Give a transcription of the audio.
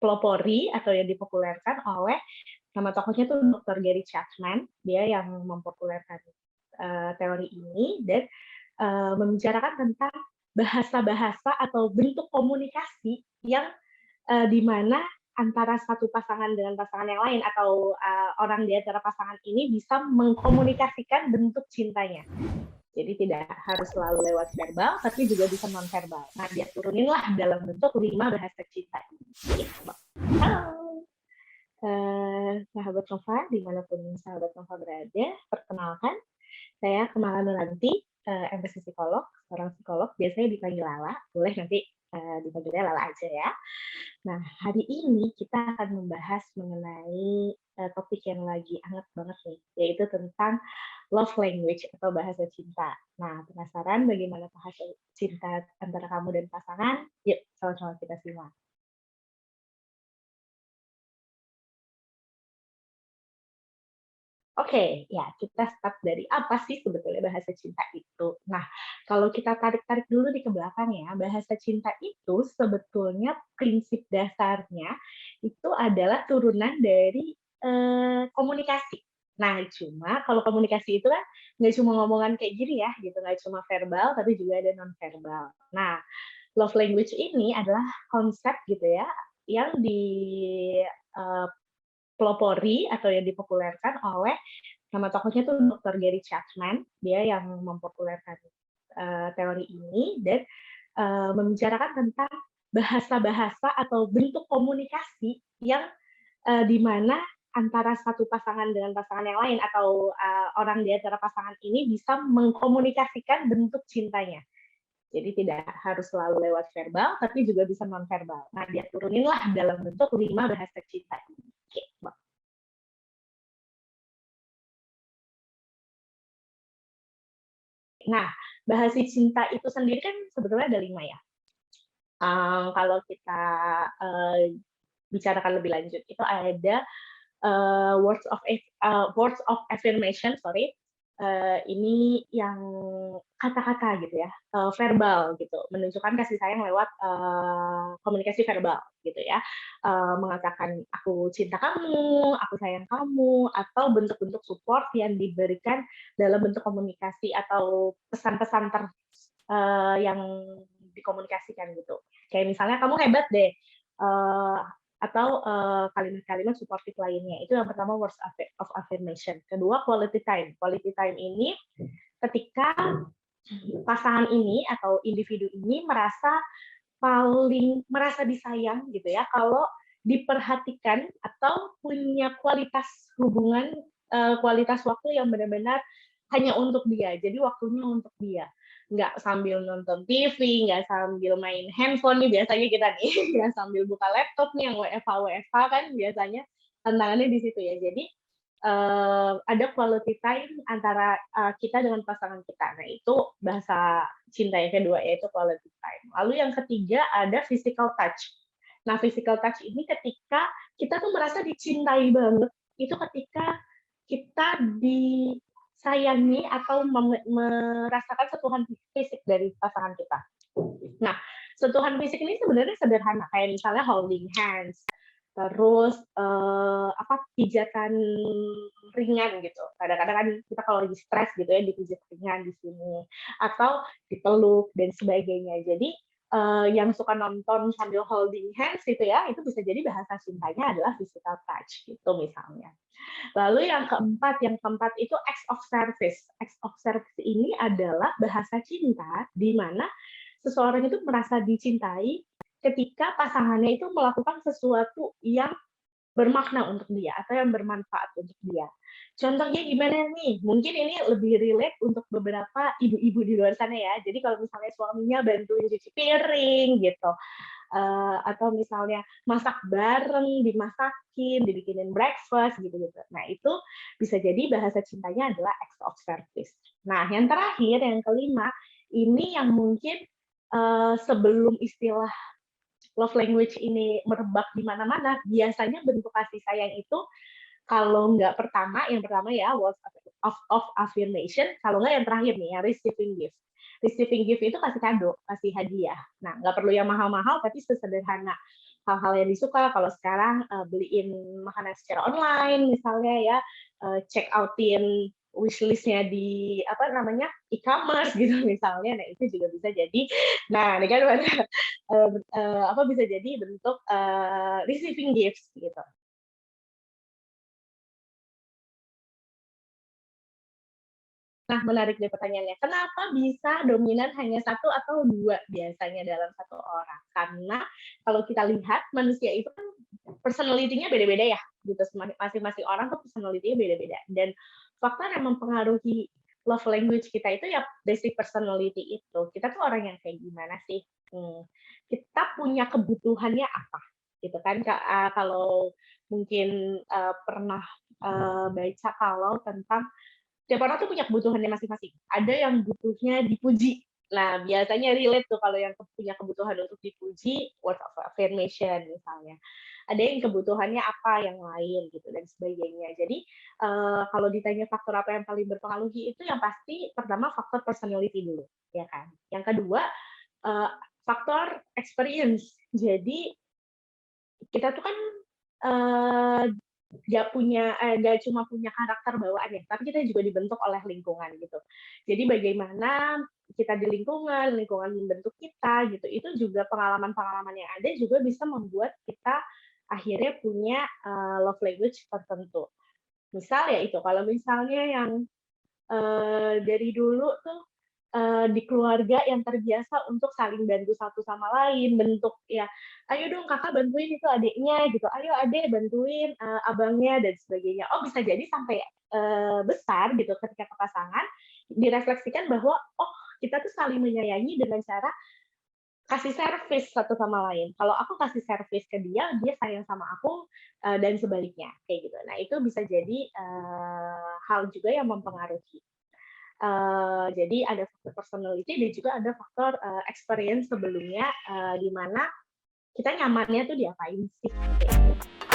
pelopori atau yang dipopulerkan oleh nama tokohnya tuh Dr. Gary Chapman. Dia yang mempopulerkan teori ini dan membicarakan tentang bahasa-bahasa atau bentuk komunikasi yang di mana antara satu pasangan dengan pasangan yang lain atau orang di antara pasangan ini bisa mengkomunikasikan bentuk cintanya. Jadi tidak harus selalu lewat verbal, tapi juga bisa non-verbal. Nah, dia turuninlah dalam bentuk 5 bahasa cinta. Halo, sahabat Nova, dimanapun sahabat Nova berada, perkenalkan, saya Kemala Nuranti, MPC Psikolog, seorang psikolog, biasanya dipanggil Lala, boleh nanti dipanggilnya Lala aja ya. Nah, hari ini kita akan membahas mengenai topik yang lagi hangat banget nih, yaitu tentang love language atau bahasa cinta. Nah, penasaran bagaimana bahasa cinta antara kamu dan pasangan? Yuk, sama-sama kita simak. Oke, ya kita start dari apa sih sebetulnya bahasa cinta itu. Nah, kalau kita tarik-tarik dulu di ke belakang ya, bahasa cinta itu sebetulnya prinsip dasarnya itu adalah turunan dari komunikasi. Nah, cuma kalau komunikasi itu kan nggak cuma ngomongan kayak gini ya, gitu, nggak cuma verbal, tapi juga ada non-verbal. Nah, love language ini adalah konsep gitu ya, yang pelopori atau yang dipopulerkan oleh nama tokohnya tuh Dr. Gary Chapman. Dia yang mempopulerkan teori ini dan membicarakan tentang bahasa-bahasa atau bentuk komunikasi yang di mana antara satu pasangan dengan pasangan yang lain atau orang di antara pasangan ini bisa mengkomunikasikan bentuk cintanya. Jadi tidak harus selalu lewat verbal, tapi juga bisa non-verbal. Nah, dia turuninlah dalam bentuk 5 bahasa cinta. Gitu. Nah, bahasa cinta itu sendiri kan sebetulnya ada 5 ya. Kalau kita bicarakan lebih lanjut, itu ada words of affirmation, sorry. Ini yang kata-kata gitu ya, verbal gitu, menunjukkan kasih sayang lewat komunikasi verbal gitu ya, mengatakan aku cinta kamu, aku sayang kamu, atau bentuk-bentuk support yang diberikan dalam bentuk komunikasi atau pesan-pesan yang dikomunikasikan gitu. Kayak misalnya kamu hebat deh, atau kalimat-kalimat suportif lainnya. Itu yang pertama, words of affirmation. Kedua, quality time. Quality time ini ketika pasangan ini atau individu ini merasa disayang gitu ya, kalau diperhatikan atau punya kualitas hubungan, kualitas waktu yang benar-benar hanya untuk dia. Jadi waktunya untuk dia. Nggak sambil nonton TV, nggak sambil main handphone nih biasanya kita nih, nggak sambil buka laptop nih yang WFH kan biasanya tantangannya di situ ya. Jadi ada quality time antara kita dengan pasangan kita. Nah, itu bahasa cinta yang kedua, yaitu quality time. Lalu yang ketiga ada physical touch. Nah, physical touch ini ketika kita tuh merasa dicintai banget, itu ketika kita disayangi atau merasakan sentuhan fisik dari pasangan kita. Nah, sentuhan fisik ini sebenarnya sederhana, kayak misalnya holding hands, terus pijatan ringan gitu. Kadang-kadang kan kita kalau lagi stres gitu ya, dipijat ringan di sini atau dipeluk dan sebagainya. Jadi yang suka nonton sambil holding hands gitu ya, itu bisa jadi bahasa cintanya adalah physical touch gitu misalnya. Lalu yang keempat itu acts of service. Acts of service ini adalah bahasa cinta di mana seseorang itu merasa dicintai ketika pasangannya itu melakukan sesuatu yang bermakna untuk dia atau yang bermanfaat untuk dia. Contohnya gimana nih? Mungkin ini lebih relate untuk beberapa ibu-ibu di luar sana ya. Jadi kalau misalnya suaminya bantuin cuci piring gitu, atau misalnya masak bareng, dimasakin, dibikinin breakfast gitu-gitu. Nah, itu bisa jadi bahasa cintanya adalah acts of service. Nah, yang terakhir, yang kelima, ini yang mungkin sebelum istilah love language ini merebak di mana-mana, biasanya bentuk kasih sayang itu kalau nggak yang pertama ya words of affirmation, kalau nggak yang terakhir nih, yang receiving gift. Receiving gift itu kasih kado, kasih hadiah. Nah, nggak perlu yang mahal-mahal, tapi sesederhana hal-hal yang disuka. Kalau sekarang beliin makanan secara online misalnya ya, check outin wishlist-nya di apa namanya e-commerce gitu misalnya, nah itu juga bisa jadi, nah ini kan apa bisa jadi bentuk receiving gifts gitu. Nah, menarik deh pertanyaannya. Kenapa bisa dominan hanya satu atau dua biasanya dalam satu orang? Karena kalau kita lihat manusia itu kan personality-nya beda-beda ya, gitu. Masing-masing orang tuh personality-nya beda-beda. Dan faktor yang mempengaruhi love language kita itu ya basic personality itu. Kita tuh orang yang kayak gimana sih? Kita punya kebutuhannya apa? Gitu kan? Kalau mungkin pernah baca kalau tentang tiap orang tuh punya kebutuhannya masing-masing. Ada yang butuhnya dipuji. Nah, biasanya relate tuh kalau yang punya kebutuhan untuk dipuji, word of affirmation misalnya. Ada yang kebutuhannya apa yang lain gitu dan sebagainya. Jadi kalau ditanya faktor apa yang paling berpengaruh itu yang pasti pertama faktor personality dulu, ya kan. Yang kedua uh, faktor experience. Jadi kita tuh kan uh, nggak cuma punya karakter bawaan ya, tapi kita juga dibentuk oleh lingkungan gitu. Jadi bagaimana kita di lingkungan membentuk kita gitu, itu juga pengalaman-pengalaman yang ada juga bisa membuat kita akhirnya punya love language tertentu. Misal ya itu, kalau misalnya yang dari dulu tuh di keluarga yang terbiasa untuk saling bantu satu sama lain, bentuk ya, ayo dong kakak bantuin itu adiknya gitu, ayo adek bantuin abangnya dan sebagainya. Oh bisa jadi sampai besar gitu ketika ke pasangan direfleksikan bahwa oh kita tuh saling menyayangi dengan cara kasih servis satu sama lain. Kalau aku kasih servis ke dia, dia sayang sama aku dan sebaliknya kayak gitu. Nah itu bisa jadi hal juga yang mempengaruhi. Jadi ada faktor personality dan juga ada faktor experience sebelumnya di mana kita nyamannya tuh diapain sih? Gitu.